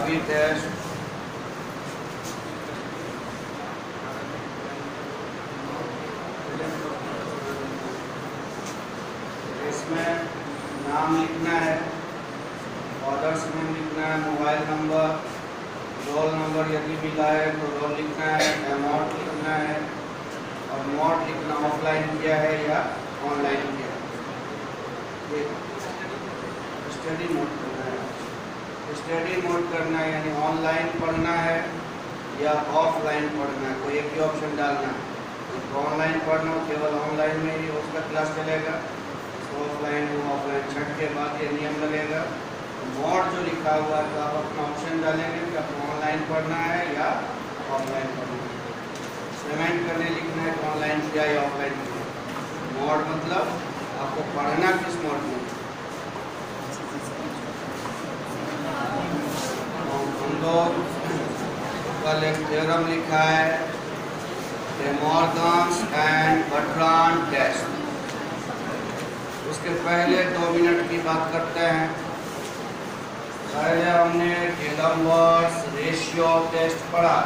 राबी test, इसमें नाम लिखना है, ऑर्डर्स में लिखना है, मोबाइल नंबर, रोल नंबर यदि मिला है तो रोल लिखना है, अमाउंट लिखना है और मोड लिखना, ऑफलाइन किया है या ऑनलाइन किया है। स्टडी मोड करना है, स्टडी मोड करना है यानी ऑनलाइन पढ़ना है या ऑफलाइन पढ़ना है, कोई एक ही ऑप्शन डालना है। तो ऑनलाइन पढ़ना हो केवल ऑनलाइन में ही उसका क्लास चलेगा, ऑफलाइन हो ऑफलाइन, छठ के बाद ये नियम लगेगा। मोड जो लिखा हुआ है तो आप अपना ऑप्शन डालेंगे कि आपको ऑनलाइन पढ़ना है या ऑफलाइन पढ़ना है। पेमेंट करने लिखना है कि ऑनलाइन किया या ऑफलाइन किया। मोड मतलब आपको पढ़ना किस मोड में। हम लोग कल एक थ्योरम लिखा है, De Morgan's and Bertrand test. उसके पहले 2 मिनट की बात करते हैं। पहले हमने डेलम्बर्ट्स रेशियो टेस्ट पढ़ा।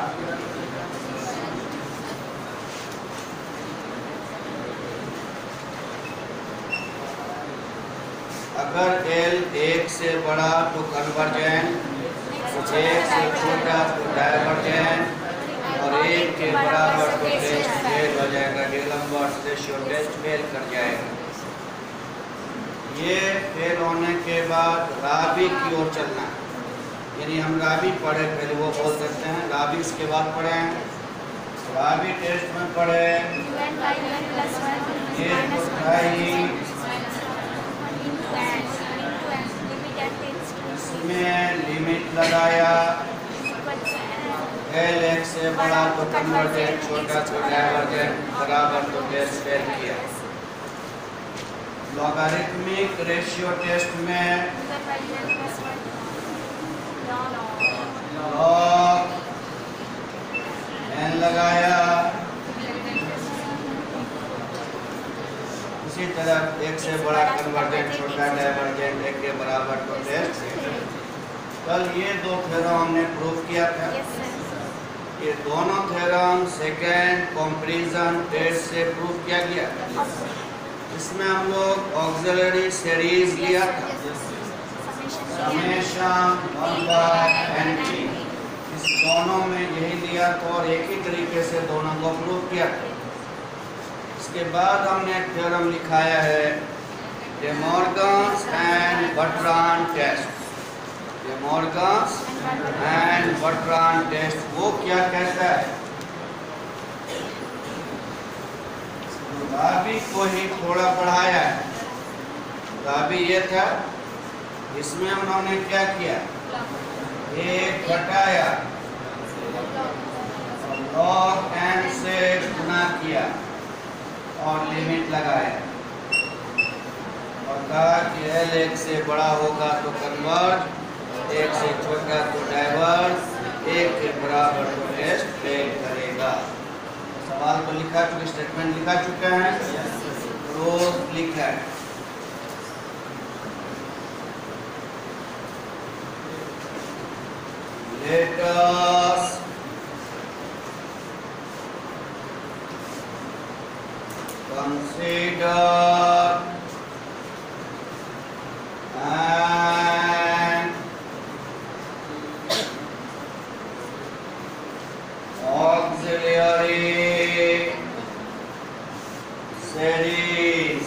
अगर L 1 से बड़ा तो कन्वर्जेंट, 1 से छोटा तो डाइवर्जेंट और 1 के बराबर तो टेस्ट फेल हो जाएगा, डेलम्बर्ट्स रेशियो टेस्ट फेल कर जाएगा। ये फेल होने के बाद राबी की ओर चलना है, यानी हम राबी पढ़े पहले वो बोल सकते हैं, राबी इसके बाद पढ़े हैं। राबी टेस्ट में पढ़े इसमें लिमिट लगाया, L 1 से बड़ा तो कन्वर्जेंट, छोटा तो डाइवर्जेंट, बराबर तो टेस्ट फेल किया। लॉगरिथमिक रेशियो टेस्ट में लॉग n लगाया, इसी तरह 1 से बड़ा कन्वर्जेंट, छोटा डाइवर्जेंट, 1 के बराबर तो टेस्ट। कल ये 2 थ्योरम हमने प्रूव किया था। ये दोनों थ्योरम सेकेंड कंपैरिजन टेस्ट से प्रूव किया गया। इसमें हम लोग ऑक्सिलरी सीरीज लिया था, समेशन 1/n। इस दोनों में यही लिया था और एक ही तरीके से दोनों को प्रूव किया था। इसके बाद हमने एक थ्योरम लिखाया है, De Morgan's and Bertrand test. De Morgan's and Bertrand test वो क्या कहता है, राबी को ही थोड़ा बढ़ाया है। राबी ये था, इसमें उन्होंने क्या किया, 1 घटाया, log n से गुना किया और लिमिट लगाया और कहा कि L 1 से बड़ा होगा तो कन्वर्ज, 1 से छोटा तो डाइवर्ज, 1 के बराबर तो टेस्ट फेल करेगा। सवाल तो लिखा चुके, स्टेटमेंट लिखा चुके हैं, रोज लिखा है। Let us consider an auxiliary series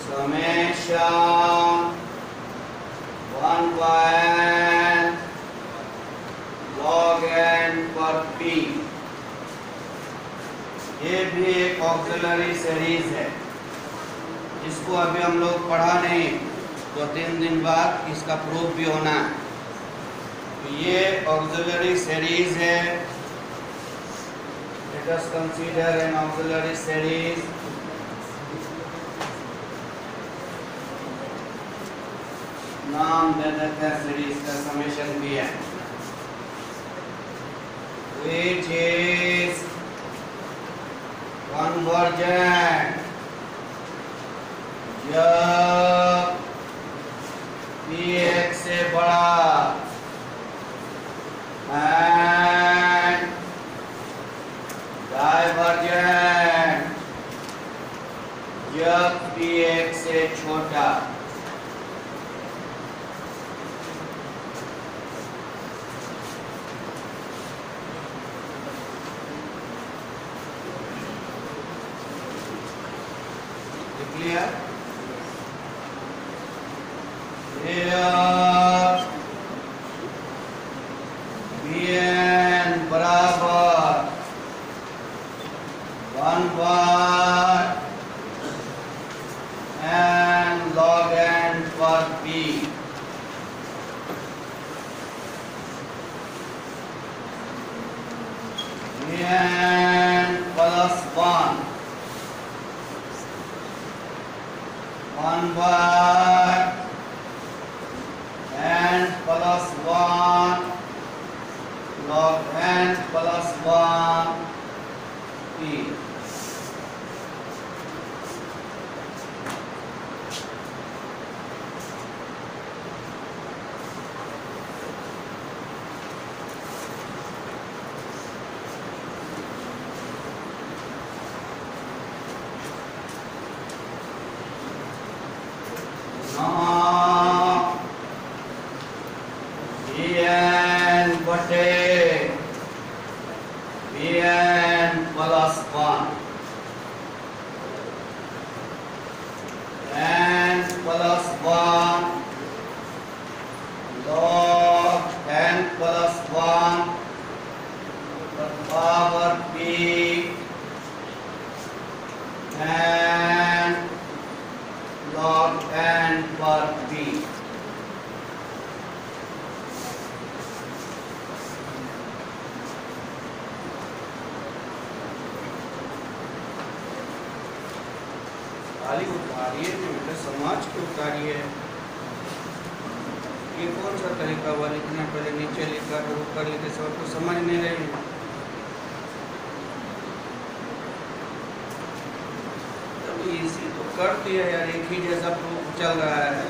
summation 1/n log n पर p। ये भी एक ऑक्सिलरी सीरीज है, जिसको अभी हम लोग पढ़ा नहीं, 2-3 दिन बाद इसका प्रूफ भी होना है। तो ये ऑक्सिलरी सीरीज है। Let us consider an auxiliary series नाम दे देते हैं सीरीज का, समेशन भी है, which is convergent जब p 1 से बड़ा डाइवर्जेंट जब p 1 से छोटा। क्लियर? Bn बराबर 1/n log n पर p। Bn plus 1/n plus 1 log n plus 1 p। Bn बटे Bn plus 1 n plus 1 log n plus 1 power p n log n पर p। खाली उतारिए बेटा, समाज के उतारिए। ये कौन सा तरीका हुआ लिखना? पहले नीचे लिखा फिर ऊपर लिखे, सबको समझ नहीं रही। तभी इसी तो कर दिया यार, एक ही जैसा प्रूफ चल रहा है।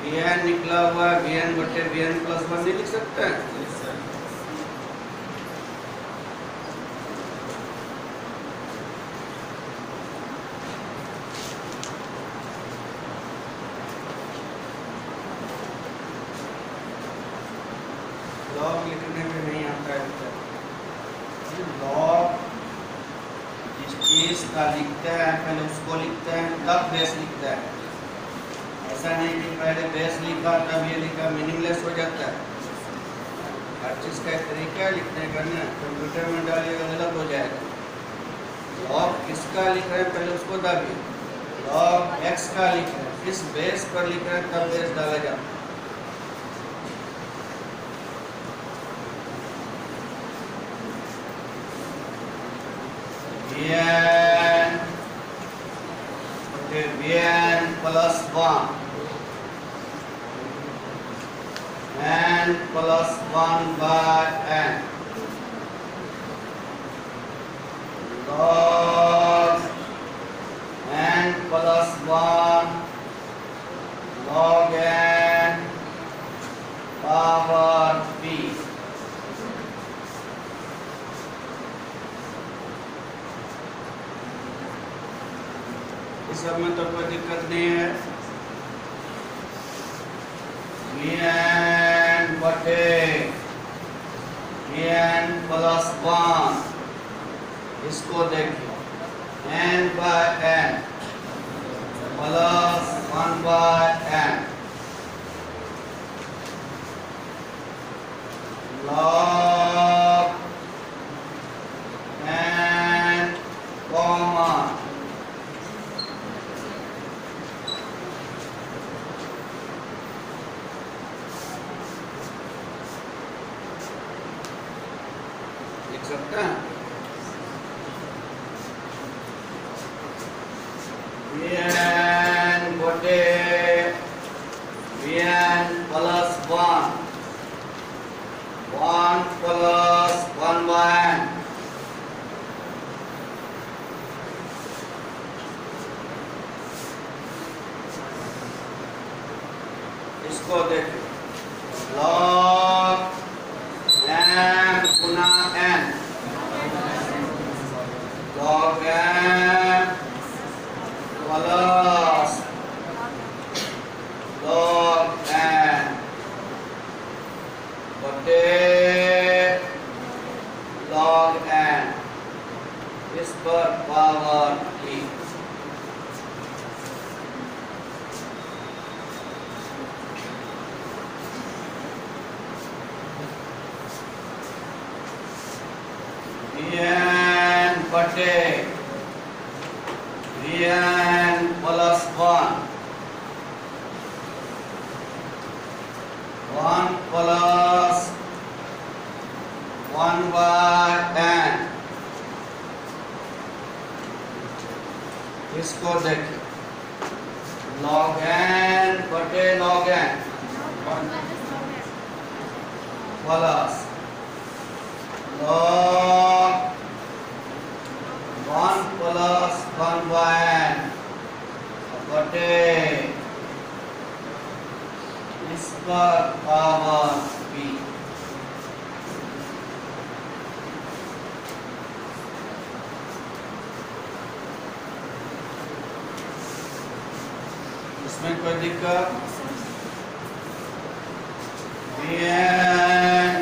Bn निकला हुआ Bn बटे Bn प्लस 1 नहीं लिख सकते हैं? लॉग लिखने में नहीं आता है। लॉग जिस चीज का लिखते हैं पहले उसको लिखते हैं तब बेस लिखता है। ऐसा नहीं कि पहले बेस लिखा तब ये लिखा, मीनिंगलेस हो जाता है। हर चीज का एक तरीका है लिखने का ना, कंप्यूटर में डालिएगा गलत हो जाएगा। लॉग किसका लिख रहे हैं पहले उसको दाबिए। लॉग एक्स का लिख रहे हैं, किस बेस पर लिख रहे हैं तब बेस डाला जाता है। Bn plus 1 n plus 1/n log n plus 1 log n power p। इस सब में तो कोई दिक्कत नहीं है। Bn बटे Bn प्लस 1, इसको देखिए n/n plus 1/n log n common लिख सकते हैं। Bn बटे Bn प्लस 1 प्लस 1/n इसको देखो log n गुना n पर पावर p। Vn बटे Vn plus 1 plus 1 by n। इसको देखिए log n बटे log n plus log 1 plus 1 by n बटे इस पर पावर p। इसमें कोई दिक्कत? Vn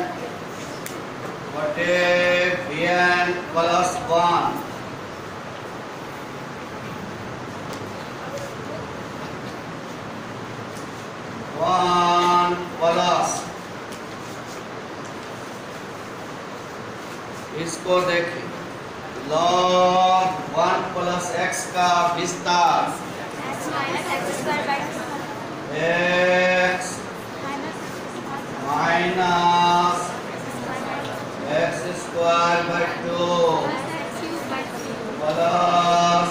बटे Vn प्लस 1 प्लस इसको देखिए log 1 प्लस x का विस्तार x minus x square by 2 plus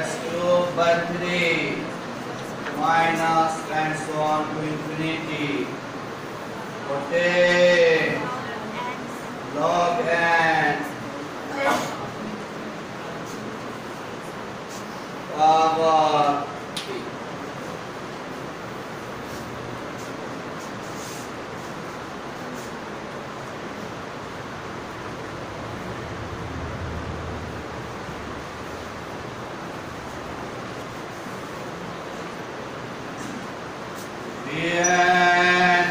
x cube by 3 minus and so on to infinity बटे log n power p। Vn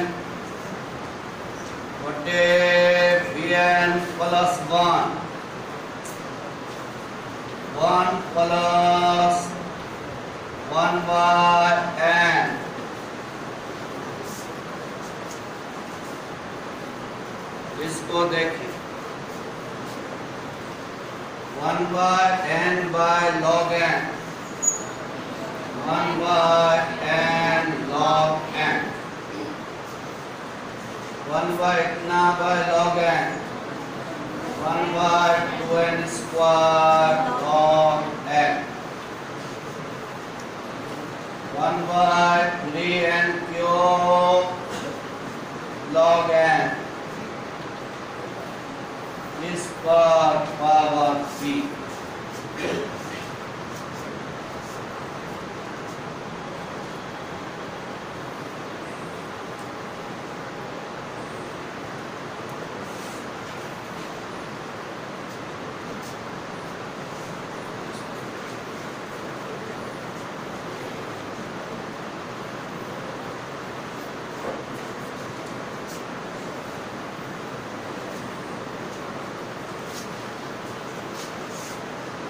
बटे Vn plus 1 plus 1 by n इसको देखिए 1 by n by log n 1 by n log n 1 by इतना by log n 1 by 2n square log n 1 by 3n cube log n इस पर power p।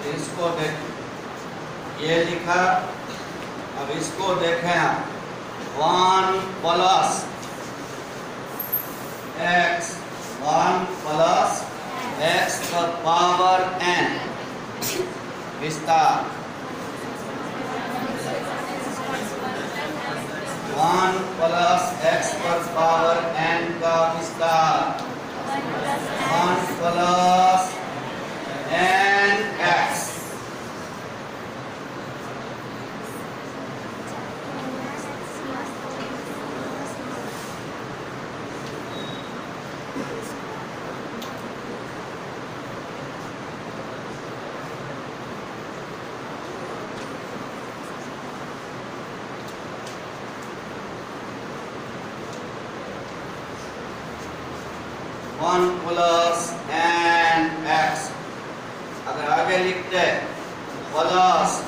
इसको देखें ये लिखा। अब इसको देखें आप 1 प्लस x 1 प्लस x पर पावर n विस्तार 1 प्लस x पर पावर n का विस्तार 1 plus n x one plus n x. अगर आगे लिखते plus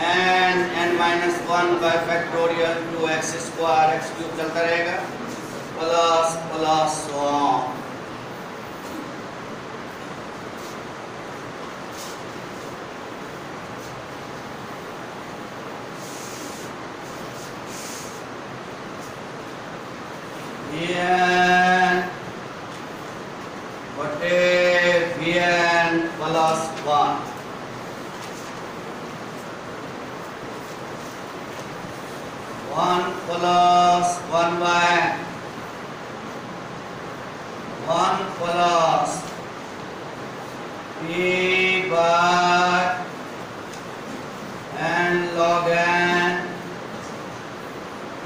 n minus 1 by factorial 2x square x cube चलता रहेगा plus plus 1 plus 1. 1 plus 1 by n. 1 plus p by n log n.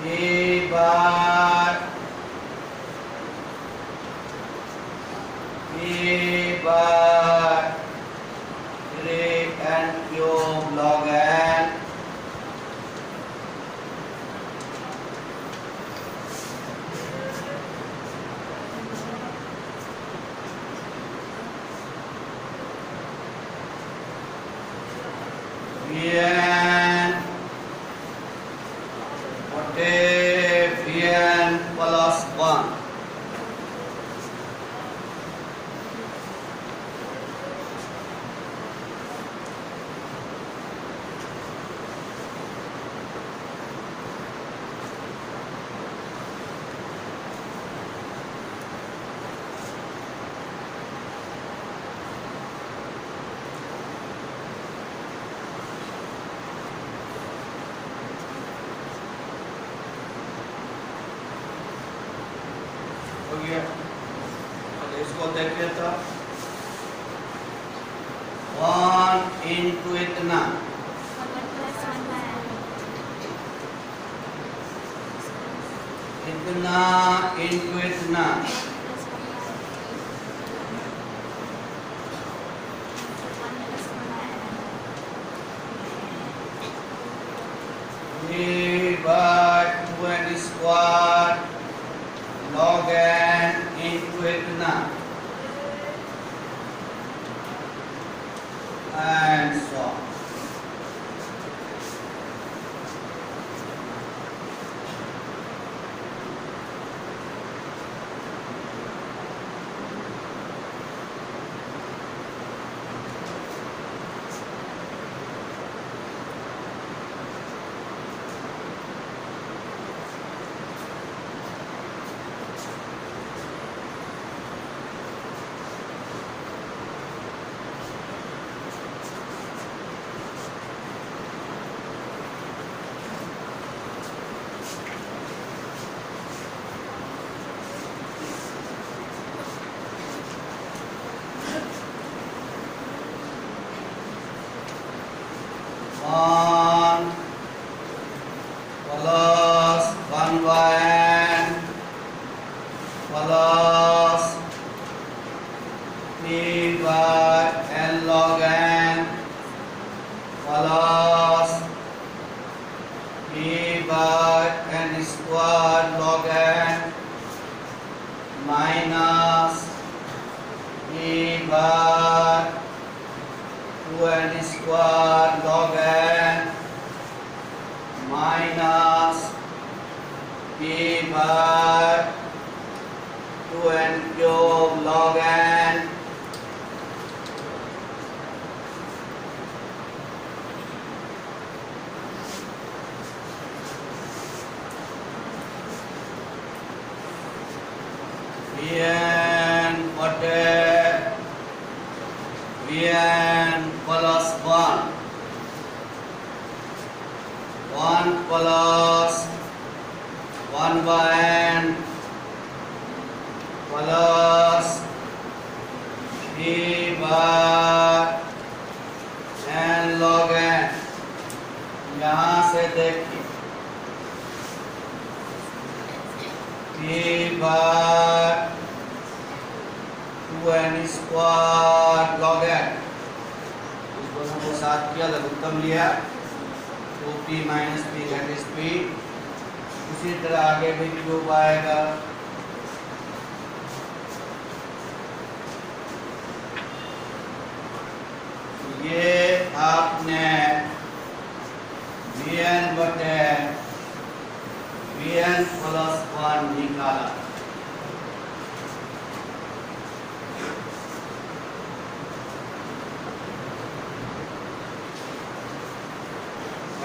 p by great n cube log n. Vn what is Vn plus 1. हो गया। तो इसको देखिए तो 1 into इतना इतना into इतना a by 2n square log n into इतना and so on. Plus 1 by n plus p by n log n plus p by n square log n minus p by 2n square log n minus p by 2n cube log n Vn बटे Vn plus 1 1 plus 1 by n plus p by n log n। यहाँ से देखिए p by 2n square log n इस दोनों को साथ किया लघुत्तम लिया 2p minus p that is p। उसी तरह आगे भी क्यूब आएगा ये आपने Vn बटे Vn plus 1 निकाला।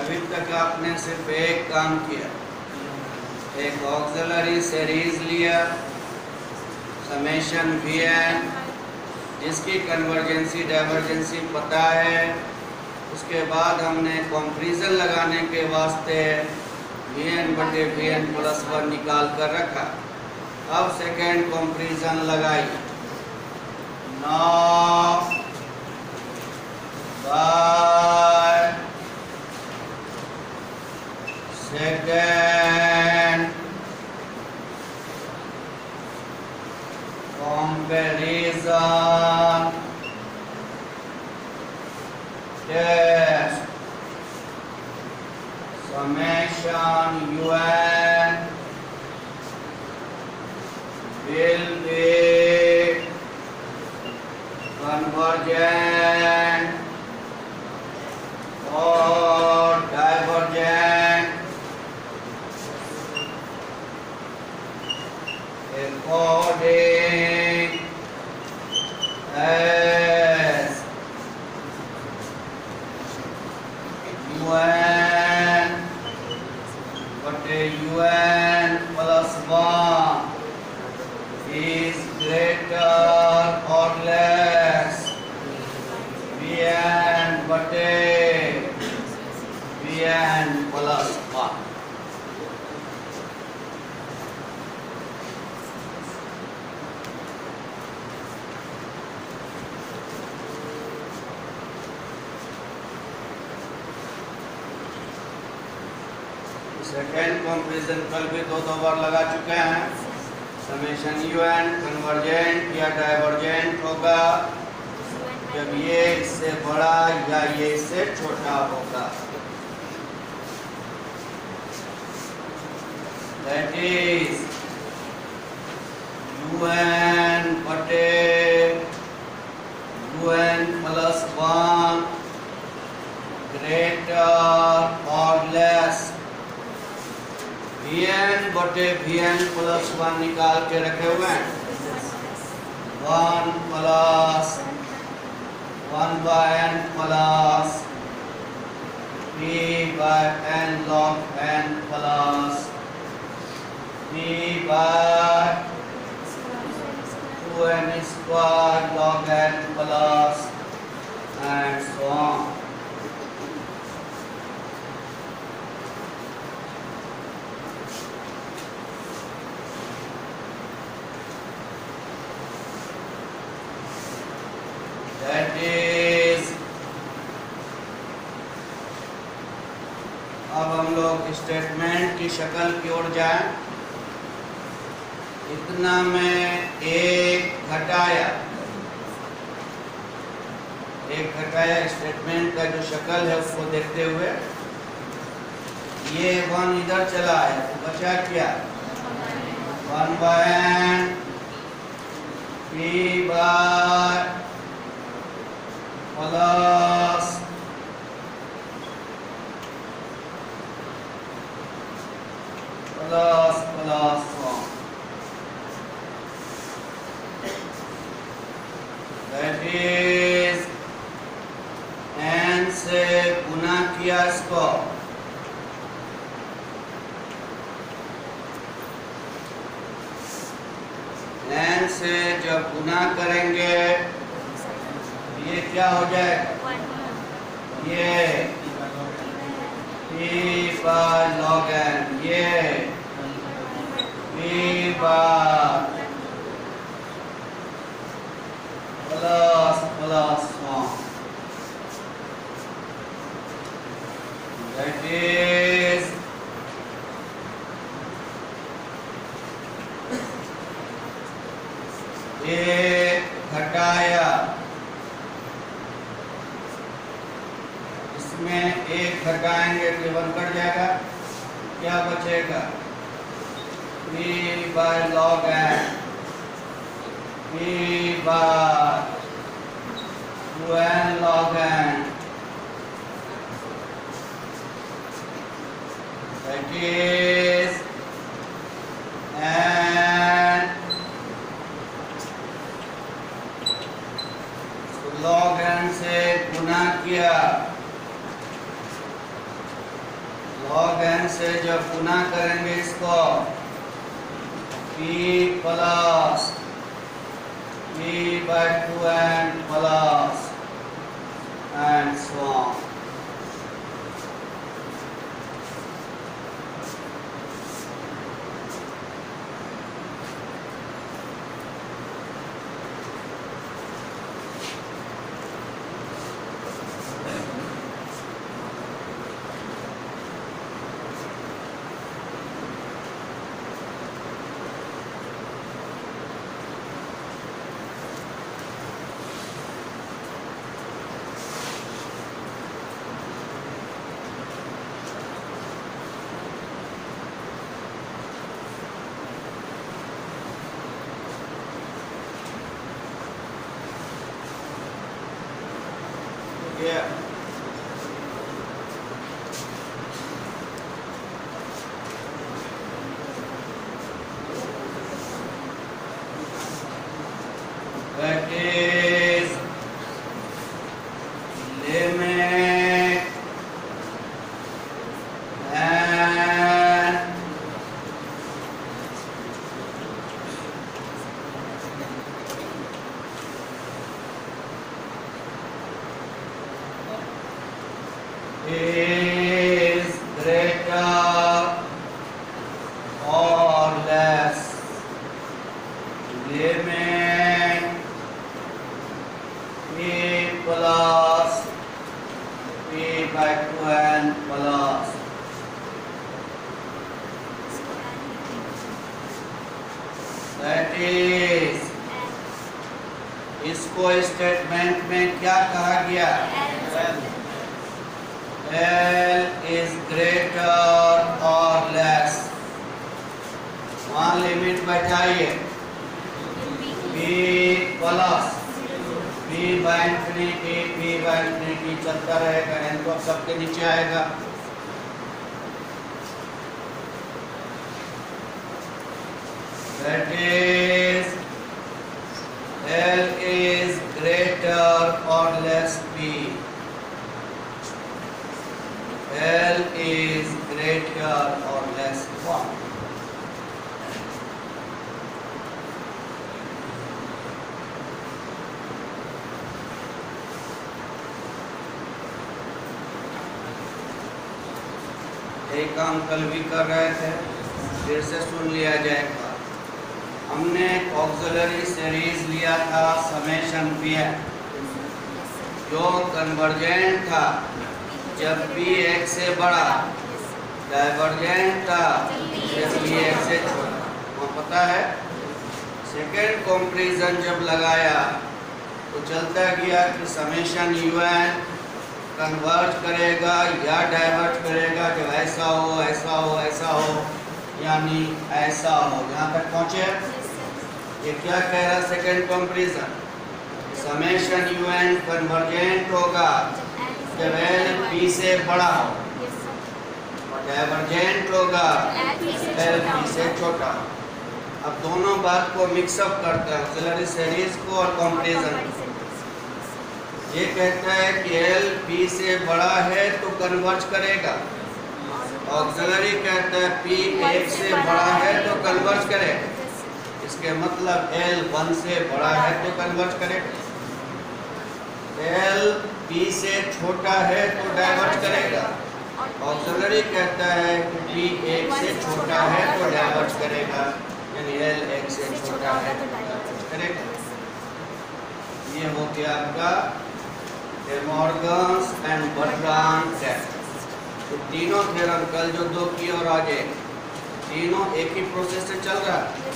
अभी तक आपने सिर्फ एक काम किया, एक ऑक्सिलरी सीरीज लिया समेशन Vn जिसकी कन्वर्जेंसी डाइवर्जेंसी पता है। उसके बाद हमने कंपैरिजन लगाने के वास्ते Vn बटे Vn प्लस 1 निकाल कर रखा। अब सेकेंड कंपैरिजन लगाई। Now by second comparison test summation un will be convergent or divergent according as un बटे un plus 1 is greater or less Vn बटे Vn प्लस 1। सेकेंड कंपैरिजन कल भी दो बार लगा चुके हैं। समेशन un कन्वर्जेंट या डाइवर्जेंट होगा जब ये इससे बड़ा या ये इससे छोटा होगा। दैट इज un बटे un प्लस 1 ग्रेटर और लेस Vn बटे Vn प्लस 1 निकाल के रखे हुए हैं। 1 plus 1 by n plus p by n log n plus p by 2n square log n plus and so on. That is, अब हम लोग स्टेटमेंट की शक्ल की ओर जाएं। इतना में एक घटाया स्टेटमेंट का जो शक्ल है उसको देखते हुए ये 1 इधर चला है तो बचा क्या 1 by n p by plus plus plus 1 that is n से गुना किया इसको n से जब गुना करेंगे ये क्या हो जाएगा ये p बाय log n ये p by plus plus 1 that is एक घटाया इसमें एक घटाएंगे तो 1 कट जाएगा क्या बचेगा p by log n p by 2n log n that is and log n से गुना किया log n से जब गुना करेंगे इसको p plus p p by 2n plus and so on. Yeah. That is limit and is greater or less. Limit p plus p by 2n plus that is, इसको statement में क्या कहा गया? L is greater or less. वहाँ limit बचाइए p plus p by infinity चलता रहेगा, n तो सबके नीचे आएगा। That is L is greater or less p. L is greater or less 1. एक काम कल भी कर रहे थे, फिर से सुन लिया जाएगा। हमने ऑक्सिलरी सीरीज लिया था समेशन pn, जो कन्वर्जेंट था जब p एक से बड़ा, डाइवर्जेंट था जब p एक से छोटा। वो पता है सेकेंड कंपैरिजन जब लगाया तो चलता गया कि समेशन un कन्वर्ज करेगा या डाइवर्ज करेगा, जब ऐसा हो ऐसा हो ऐसा हो यानी ऐसा हो। यहाँ तक पहुँचे? ये क्या कह रहा second comparison? Summation un convergent होगा जब L p से बड़ा हो और डाइवर्जेंट होगा L p से छोटा हो। अब दोनों बात को मिक्सअप करते हैं, ऑक्सिलरी सीरीज को और कंपैरिजन। ये कहता है कि L p से बड़ा है तो कन्वर्ज करेगा, ऑक्सिलरी कहता है p 1 से बड़ा है तो कन्वर्ज करेगा। इसके मतलब L 1 से बड़ा है तो कन्वर्ज करेगा, L p से छोटा है तो डाइवर्ज करेगा। ऑक्सिलरी कहता है कि p 1 से छोटा है तो डाइवर्ज करेगा, यानी L 1 से छोटा है तो डाइवर्ज करेगा। ये हो गया आपका De Morgan's and Bertrand test. तो तीनों थ्योरम कल जो दो की और आगे तीनों एक ही प्रोसेस से चल रहा है।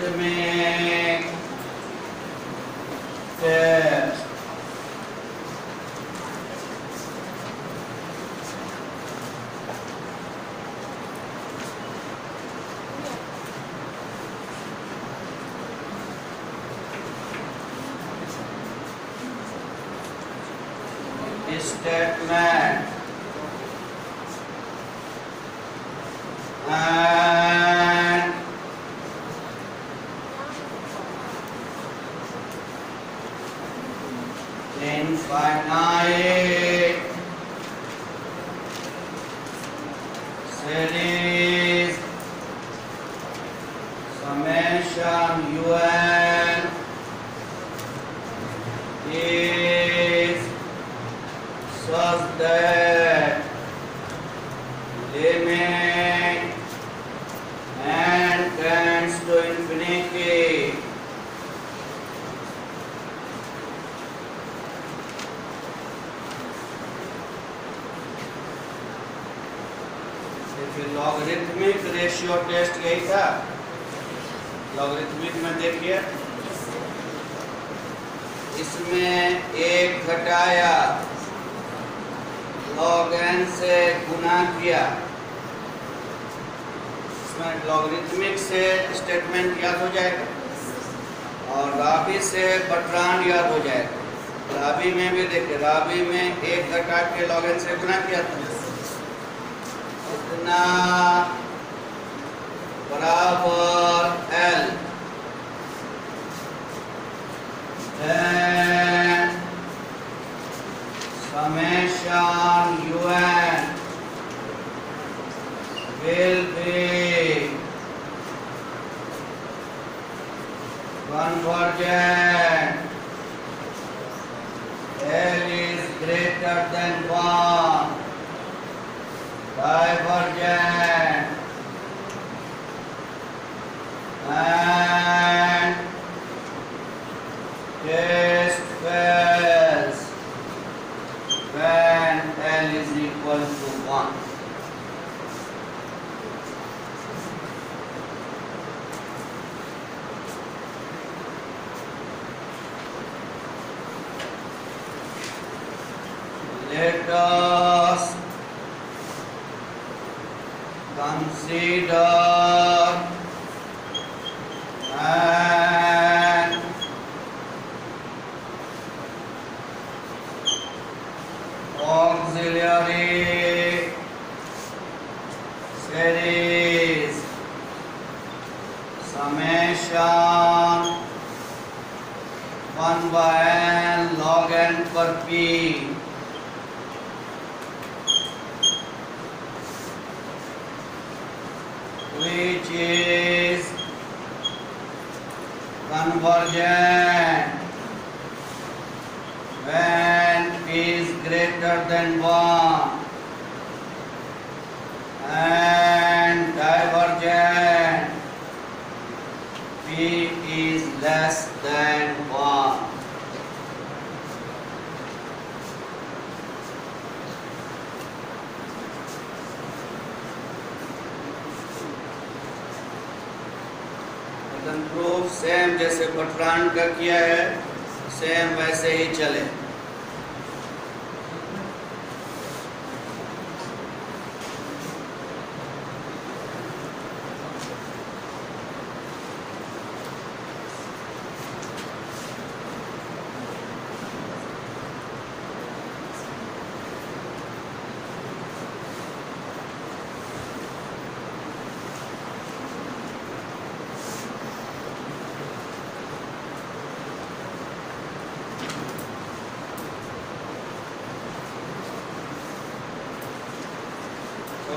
Logarithmic test। statement and infinite series summation un is such that limit and tends to infinity. Logarithmic ratio test यही था। लॉगरिथमिक में देखिए, इसमें एक घटाया log n से गुना किया। इसमें लॉगरिथमिक से स्टेटमेंट याद हो जाएगा और राबी से बटरान याद हो जाएगा। राबी में भी देखिए, राबी में एक घटा के log n से गुना किया था, इतना बराबर L then summation un will be convergent. L is greater than 1, divergent, and test fails when L is equal to 1. Let us consider an auxiliary series summation 1 by n log n per p which is convergent when p is greater than 1 and divergent p is less than 1. Proof same जैसे बटरान का किया है, same वैसे ही चले।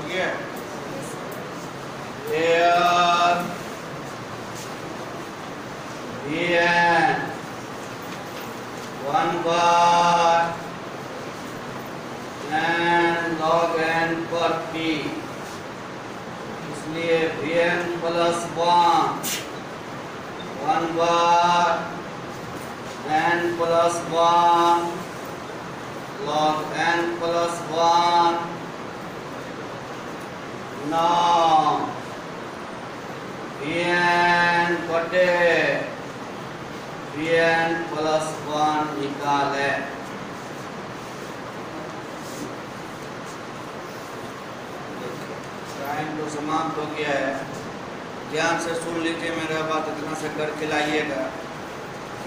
Here Vn 1 bar n log n पर p, इसलिए Vn plus 1 बार n plus 1 log n plus 1 नाम Vn बटे Vn प्लस 1 निकाले। टाइम तो समाप्त हो गया है, ध्यान से सुन लीजिए मेरा बात, इतना से कर खिलाइएगा।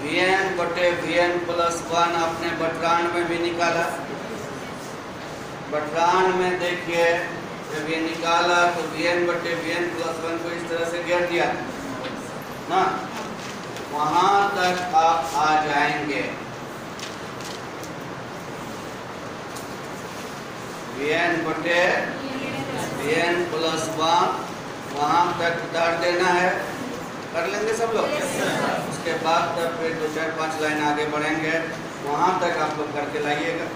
Vn बटे Vn प्लस 1 आपने बटरान में भी निकाला, बटरान में देखिए जब ये निकाला तो Vn बटे Vn प्लस 1 को इस तरह से घेर दिया ना, वहां तक आप आ जाएंगे। Vn बटे Vn प्लस 1 वहां तक उतार देना है। कर लेंगे सब लोग? उसके बाद तब फिर 2-4-5 लाइन आगे बढ़ेंगे, वहां तक आप लोग करके लाइएगा।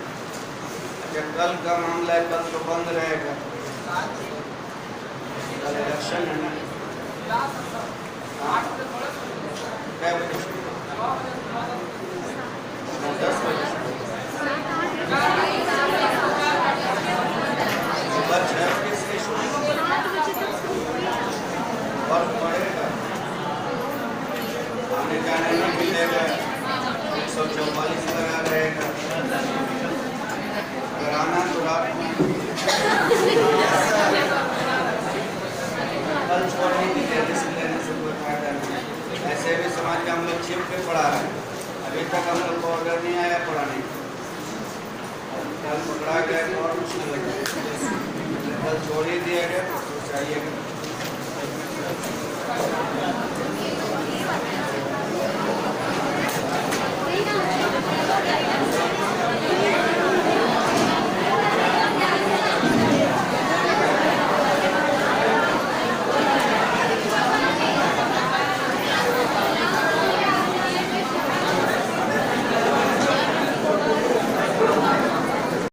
अच्छा, कल का मामला है, कल तो बंद रहेगा, कल इलेक्शन है ना। क्या बजे? 10 बजे सुबह 6 बजे से शुरू और पड़ेगा, आने जाने नहीं मिलेगा, 144 लगा रहेगा। अगर आना तो रात में कल छोड़ने की जल्दी लेने से कोई फायदा नहीं। ऐसे भी समाज का हम लोग चिप पे पढ़ा रहे हैं, अभी तक हम लोग को ऑर्डर नहीं आया पढ़ाने। कल पकड़ा गया तो और मुश्किल लगेगा, कल छोड़ ही दिया गया तो चाहिए।